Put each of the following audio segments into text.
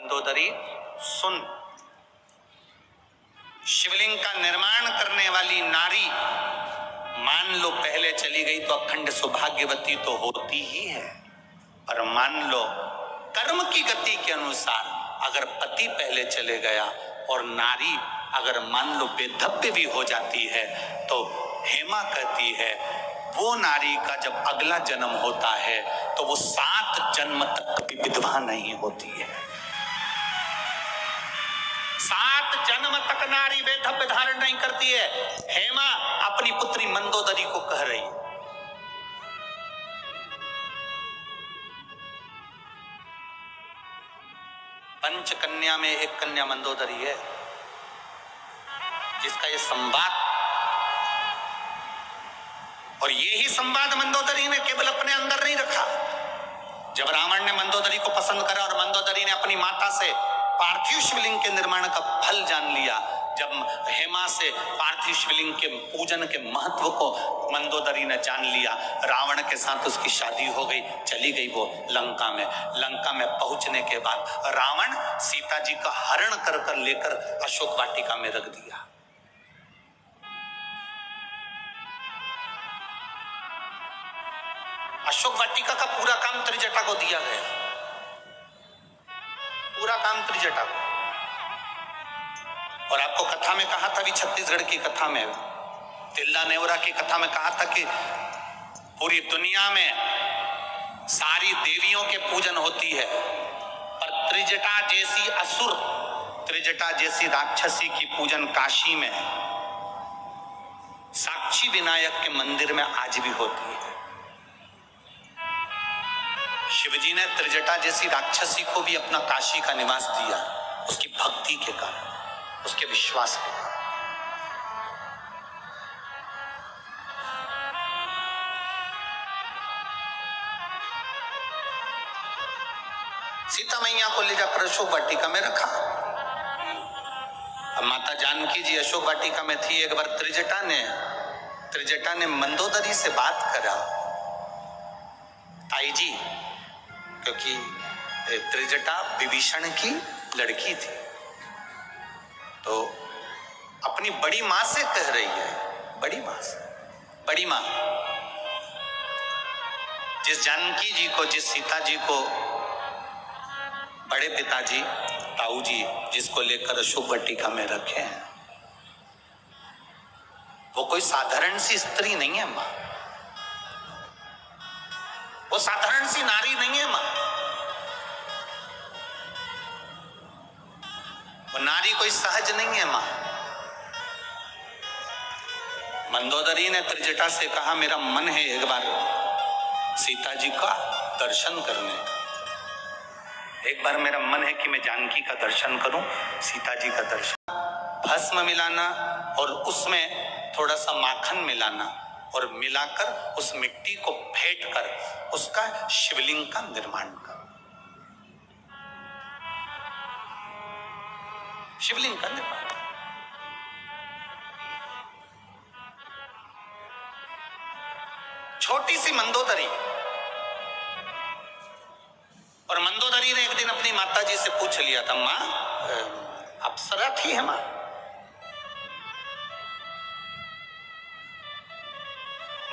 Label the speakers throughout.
Speaker 1: मंदोदरी सुन, शिवलिंग का निर्माण करने वाली नारी मान लो पहले चली गई तो अखंड सौभाग्यवती तो होती ही है, पर मान लो कर्म की गति के अनुसार अगर पति पहले चले गया और नारी अगर मान लो बेधव्य भी हो जाती है तो हेमा कहती है वो नारी का जब अगला जन्म होता है तो वो 7 जन्म तक कभी विधवा नहीं होती है। 7 जन्म तक नारी वैधव्य धारण नहीं करती है। हेमा अपनी पुत्री मंदोदरी को कह रही है। पंच कन्या में एक कन्या मंदोदरी है जिसका ये संवाद, और यही संवाद मंदोदरी ने केवल अपने अंदर नहीं रखा। जब रावण ने मंदोदरी को पसंद करा और मंदोदरी ने अपनी माता से पार्थिव शिवलिंग के निर्माण का फल जान लिया, जब हेमा से पार्थिव शिवलिंग के पूजन के महत्व को मंदोदरी ने जान लिया, रावण के साथ उसकी शादी हो गई, चली गई वो लंका में। लंका में पहुंचने के बाद रावण सीता जी का हरण कर कर लेकर अशोक वाटिका में रख दिया। अशोक वाटिका का पूरा काम त्रिजटा को दिया गया, पूरा काम त्रिजटा को। और आपको कथा में कहा था भी, छत्तीसगढ़ की कथा में, तिल्ला नेवरा की कथा में कहा था कि पूरी दुनिया में सारी देवियों के पूजन होती है, पर त्रिजटा जैसी असुर, त्रिजटा जैसी राक्षसी की पूजन काशी में साक्षी विनायक के मंदिर में आज भी होती है। शिवजी ने त्रिजटा जैसी राक्षसी को भी अपना काशी का निवास दिया, उसकी भक्ति के कारण, उसके विश्वास के कारण। सीता मैया को ले जाकर अशोक वाटिका में रखा। अब माता जानकी जी अशोक वाटिका में थी। एक बार त्रिजटा ने मंदोदरी से बात करा, ताई जी, क्योंकि त्रिजटा विभीषण की लड़की थी, तो अपनी बड़ी मां से कह रही है, बड़ी मां से, बड़ी मां, जिस जानकी जी को, जिस सीता जी को बड़े पिताजी ताऊ जी जिसको लेकर अशोक वाटिका में रखे हैं, वो कोई साधारण सी स्त्री नहीं है मां, वो साधारण सी नारी नहीं है मां, वो नारी कोई सहज नहीं है मां। मंदोदरी ने त्रिजटा से कहा मेरा मन है एक बार सीता जी का दर्शन करने का, एक बार मेरा मन है कि मैं जानकी का दर्शन करूं, सीता जी का दर्शन। भस्म मिलाना और उसमें थोड़ा सा माखन मिलाना और मिलाकर उस मिट्टी को फेंट कर उसका शिवलिंग का निर्माण कर, शिवलिंग का निर्माण। छोटी सी मंदोदरी, और मंदोदरी ने एक दिन अपनी माता जी से पूछ लिया था, मां अप्सरा थी है मां?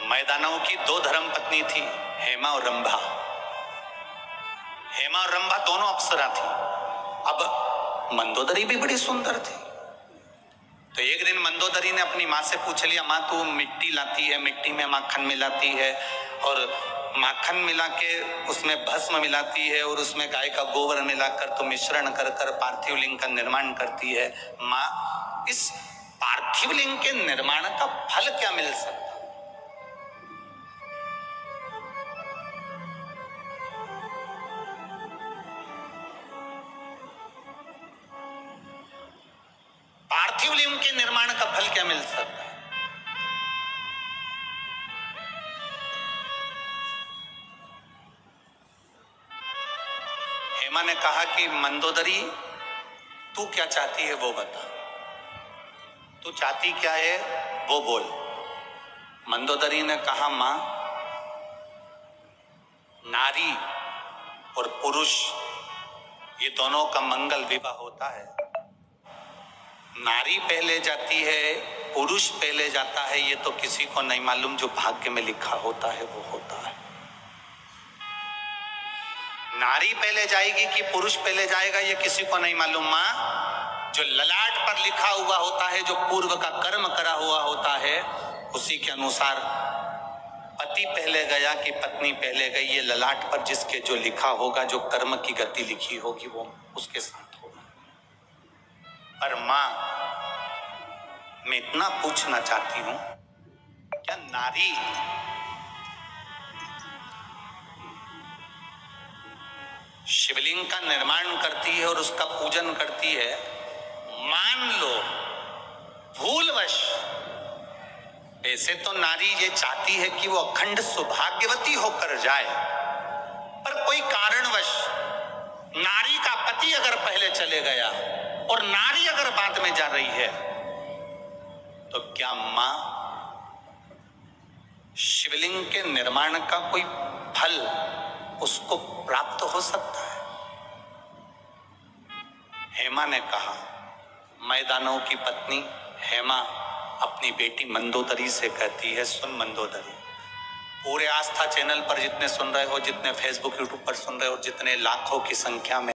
Speaker 1: मैदानों की 2 धर्मपत्नी थी, हेमा और रंभा। हेमा और रंभा दोनों अप्सरा थी। अब मंदोदरी भी बड़ी सुंदर थी, तो एक दिन मंदोदरी ने अपनी मां से पूछ लिया, मां तू मिट्टी लाती है, मिट्टी में माखन मिलाती है और माखन मिला के उसमें भस्म मिलाती है और उसमें गाय का गोबर मिलाकर तो मिश्रण कर कर पार्थिव लिंग का निर्माण करती है, मां इस पार्थिव लिंग के निर्माण का फल क्या मिल सकता? पार्थिव लिंग के निर्माण का फल क्या मिल सकता है? हेमा ने कहा कि मंदोदरी तू क्या चाहती है वो बता, तू चाहती क्या है वो बोल। मंदोदरी ने कहा मां, नारी और पुरुष ये दोनों का मंगल विवाह होता है। नारी पहले जाती है, पुरुष पहले जाता है, ये तो किसी को नहीं मालूम। जो भाग्य में लिखा होता है वो होता है। नारी पहले जाएगी कि पुरुष पहले जाएगा ये किसी को नहीं मालूम। मां, जो ललाट पर लिखा हुआ होता है, जो पूर्व का कर्म करा हुआ होता है, उसी के अनुसार पति पहले गया कि पत्नी पहले गई, ये ललाट पर जिसके जो लिखा होगा, जो कर्म की गति लिखी होगी, वो उसके साथ होगा। पर मां, मैं इतना पूछना चाहती हूं, क्या नारी शिवलिंग का निर्माण करती है और उसका पूजन करती है? मान लो भूलवश, ऐसे तो नारी ये चाहती है कि वो अखंड सौभाग्यवती होकर जाए, पर कोई कारणवश नारी का पति अगर पहले चले गया और नारी अगर बाद में जा रही है, तो क्या मां शिवलिंग के निर्माण का कोई फल उसको प्राप्त हो सकता है? हेमा ने कहा, मैदानों की पत्नी हेमा अपनी बेटी मंदोदरी से कहती है, सुन मंदोदरी, पूरे आस्था चैनल पर जितने सुन रहे हो, जितने फेसबुक यूट्यूब पर सुन रहे हो, जितने लाखों की संख्या में